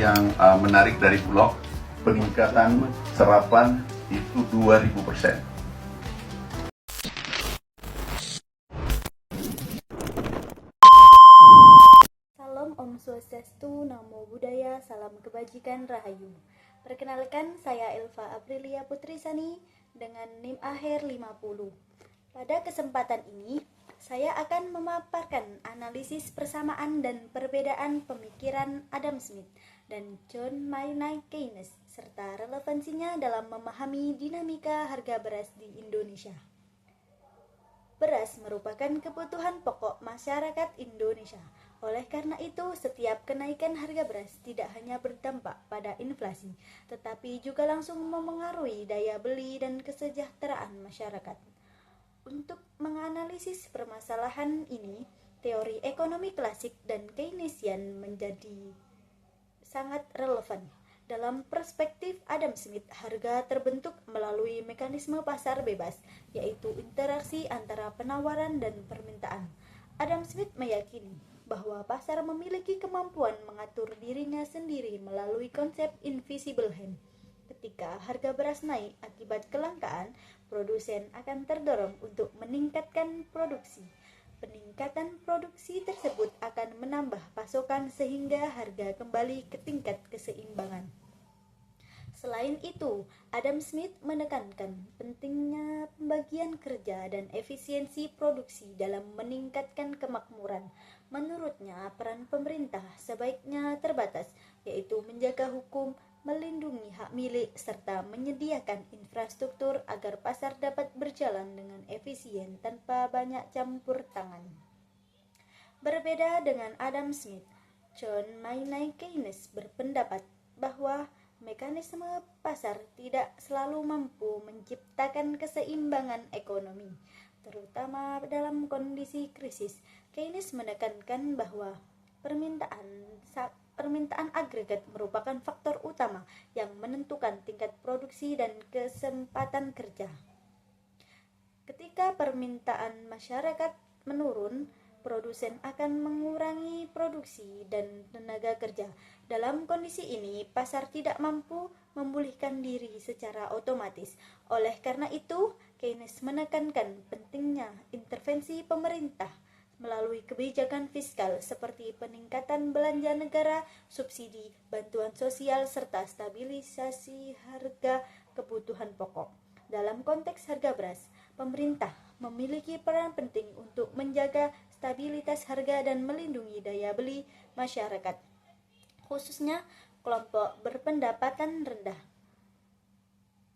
yang menarik dari Bulog, peningkatan serapan itu 2000%. Salam Om Swastiastu, Namo Buddhaya, Salam Kebajikan Rahayu. Perkenalkan, saya Elva Aprilia Putrisani dengan NIM akhir 50. Pada kesempatan ini, saya akan memaparkan analisis persamaan dan perbedaan pemikiran Adam Smith dan John Maynard Keynes serta relevansinya dalam memahami dinamika harga beras di Indonesia. Beras merupakan kebutuhan pokok masyarakat Indonesia. Oleh karena itu, setiap kenaikan harga beras tidak hanya berdampak pada inflasi, tetapi juga langsung memengaruhi daya beli dan kesejahteraan masyarakat. Untuk menganalisis permasalahan ini, teori ekonomi klasik dan Keynesian menjadi sangat relevan. Dalam perspektif Adam Smith, harga terbentuk melalui mekanisme pasar bebas, yaitu interaksi antara penawaran dan permintaan. Adam Smith meyakini bahwa pasar memiliki kemampuan mengatur dirinya sendiri melalui konsep invisible hand. Ketika harga beras naik akibat kelangkaan, produsen akan terdorong untuk meningkatkan produksi. Peningkatan produksi tersebut akan menambah pasokan sehingga harga kembali ke tingkat keseimbangan. Selain itu, Adam Smith menekankan pentingnya pembagian kerja dan efisiensi produksi dalam meningkatkan kemakmuran. Menurutnya, peran pemerintah sebaiknya terbatas, yaitu menjaga hukum, melindungi hak milik, serta menyediakan infrastruktur agar pasar dapat berjalan dengan efisien tanpa banyak campur tangan. Berbeda dengan Adam Smith, John Maynard Keynes berpendapat bahwa mekanisme pasar tidak selalu mampu menciptakan keseimbangan ekonomi, terutama dalam kondisi krisis. Keynes menekankan bahwa permintaan agregat merupakan faktor utama yang menentukan tingkat produksi dan kesempatan kerja. Ketika permintaan masyarakat menurun, produsen akan mengurangi produksi dan tenaga kerja. Dalam kondisi ini, pasar tidak mampu memulihkan diri secara otomatis. Oleh karena itu, Keynes menekankan pentingnya intervensi pemerintah melalui kebijakan fiskal seperti peningkatan belanja negara, subsidi, bantuan sosial, serta stabilisasi harga kebutuhan pokok. Dalam konteks harga beras, pemerintah memiliki peran penting untuk menjaga stabilitas harga dan melindungi daya beli masyarakat, khususnya kelompok berpendapatan rendah.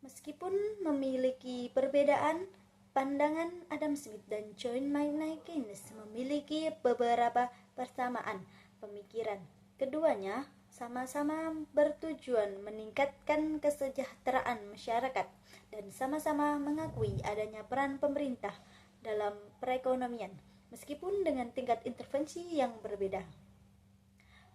Meskipun memiliki perbedaan pandangan, Adam Smith dan John Maynard Keynes memiliki beberapa persamaan pemikiran. Keduanya sama-sama bertujuan meningkatkan kesejahteraan masyarakat dan sama-sama mengakui adanya peran pemerintah dalam perekonomian, meskipun dengan tingkat intervensi yang berbeda.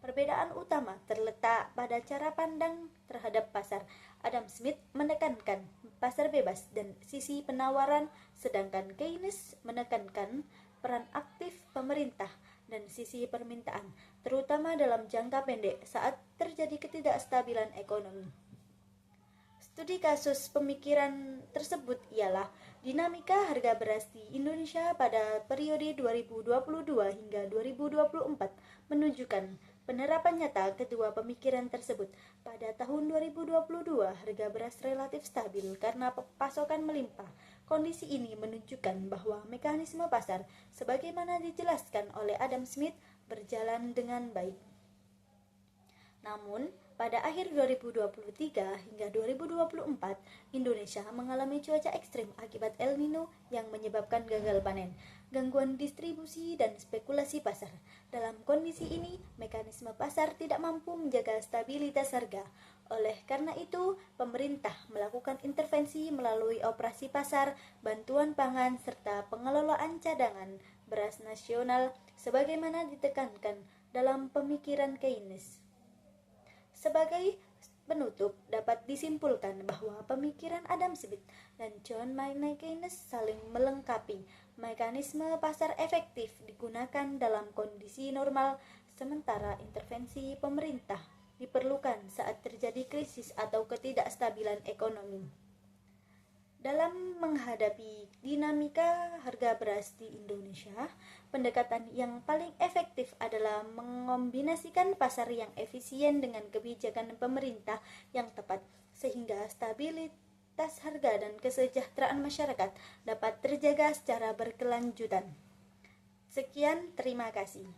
Perbedaan utama terletak pada cara pandang terhadap pasar. Adam Smith menekankan pasar bebas dan sisi penawaran, sedangkan Keynes menekankan peran aktif pemerintah dan sisi permintaan, terutama dalam jangka pendek saat terjadi ketidakstabilan ekonomi. Studi kasus pemikiran tersebut ialah dinamika harga beras di Indonesia pada periode 2022 hingga 2024 menunjukkan penerapan nyata kedua pemikiran tersebut. Pada tahun 2022, harga beras relatif stabil karena pasokan melimpah. Kondisi ini menunjukkan bahwa mekanisme pasar, sebagaimana dijelaskan oleh Adam Smith, berjalan dengan baik. Namun, pada akhir 2023 hingga 2024, Indonesia mengalami cuaca ekstrim akibat El Nino yang menyebabkan gagal panen, gangguan distribusi, dan spekulasi pasar. Dalam kondisi ini, mekanisme pasar tidak mampu menjaga stabilitas harga. Oleh karena itu, pemerintah melakukan intervensi melalui operasi pasar, bantuan pangan, serta pengelolaan cadangan beras nasional sebagaimana ditekankan dalam pemikiran Keynes. Sebagai penutup, dapat disimpulkan bahwa pemikiran Adam Smith dan John Maynard Keynes saling melengkapi. Mekanisme pasar efektif digunakan dalam kondisi normal, sementara intervensi pemerintah diperlukan saat terjadi krisis atau ketidakstabilan ekonomi. Dalam menghadapi dinamika harga beras di Indonesia, pendekatan yang paling efektif adalah mengombinasikan pasar yang efisien dengan kebijakan pemerintah yang tepat, sehingga stabilitas harga dan kesejahteraan masyarakat dapat terjaga secara berkelanjutan. Sekian, terima kasih.